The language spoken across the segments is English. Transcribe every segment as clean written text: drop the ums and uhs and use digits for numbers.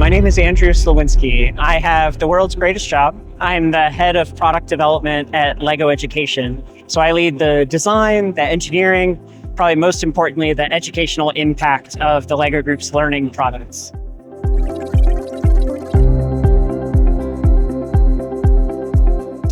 My name is Andrew Sliwinski. I have the world's greatest job. I'm the head of product development at LEGO Education. So I lead the design, the engineering, probably most importantly, the educational impact of the LEGO Group's learning products.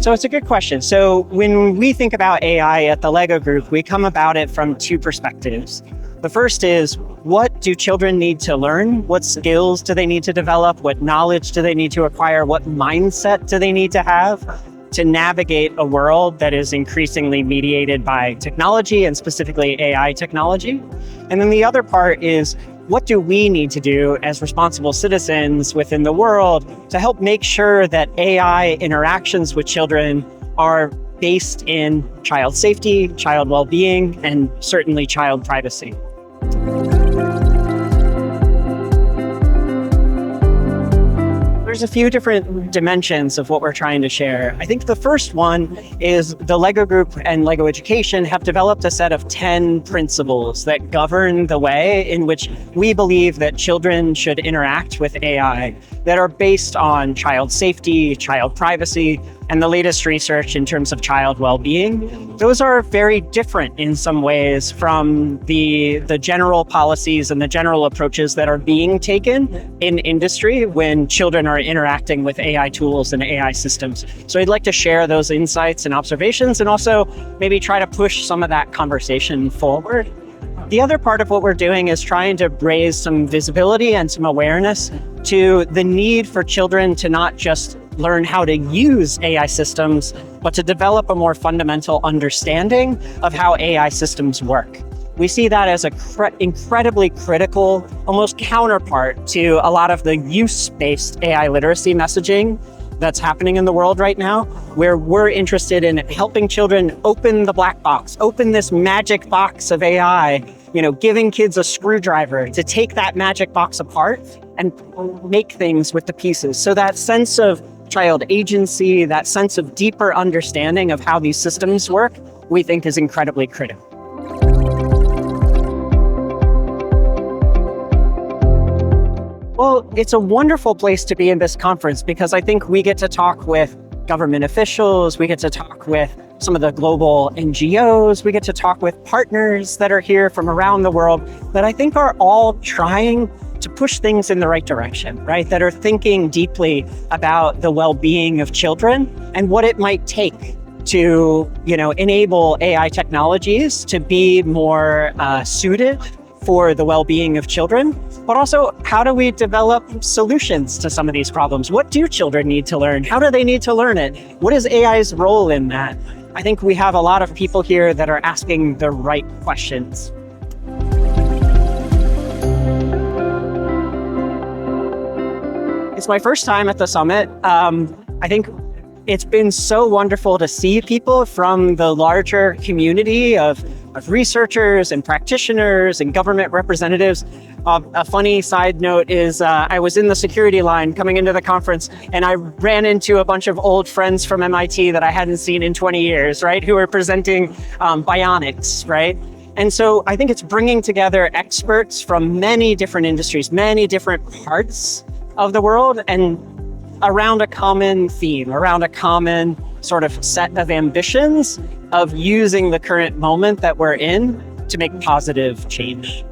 So it's a good question. So when we think about AI at the LEGO Group, we come about it from two perspectives. The first is, what do children need to learn? What skills do they need to develop? What knowledge do they need to acquire? What mindset do they need to have to navigate a world that is increasingly mediated by technology and specifically AI technology? And then the other part is, what do we need to do as responsible citizens within the world to help make sure that AI interactions with children are based in child safety, child well-being, and certainly child privacy? There's a few different dimensions of what we're trying to share. I think the first one is the LEGO Group and LEGO Education have developed a set of 10 principles that govern the way in which we believe that children should interact with AI that are based on child safety, child privacy, and the latest research in terms of child well-being. Those are very different in some ways from the general policies and the general approaches that are being taken in industry when children are interacting with AI tools and AI systems. So I'd like to share those insights and observations and also maybe try to push some of that conversation forward. The other part of what we're doing is trying to raise some visibility and some awareness to the need for children to not just learn how to use AI systems, but to develop a more fundamental understanding of how AI systems work. We see that as an incredibly critical, almost counterpart to a lot of the use-based AI literacy messaging that's happening in the world right now, where we're interested in helping children open the black box, open this magic box of AI, giving kids a screwdriver to take that magic box apart and make things with the pieces. So that sense of child agency, that sense of deeper understanding of how these systems work, we think is incredibly critical. Well, it's a wonderful place to be in this conference because I think we get to talk with government officials, we get to talk with some of the global NGOs, we get to talk with partners that are here from around the world that I think are all trying to push things in the right direction, right? That are thinking deeply about the well-being of children and what it might take to, enable AI technologies to be more suited for the well-being of children, but also how do we develop solutions to some of these problems? What do children need to learn? How do they need to learn it? What is AI's role in that? I think we have a lot of people here that are asking the right questions. It's my first time at the summit. I think it's been so wonderful to see people from the larger community of researchers and practitioners and government representatives. A funny side note is I was in the security line coming into the conference and I ran into a bunch of old friends from MIT that I hadn't seen in 20 years, right? Who were presenting bionics, right? And so I think it's bringing together experts from many different industries, many different parts of the world, and around a common theme, around a common sort of set of ambitions of using the current moment that we're in to make positive change.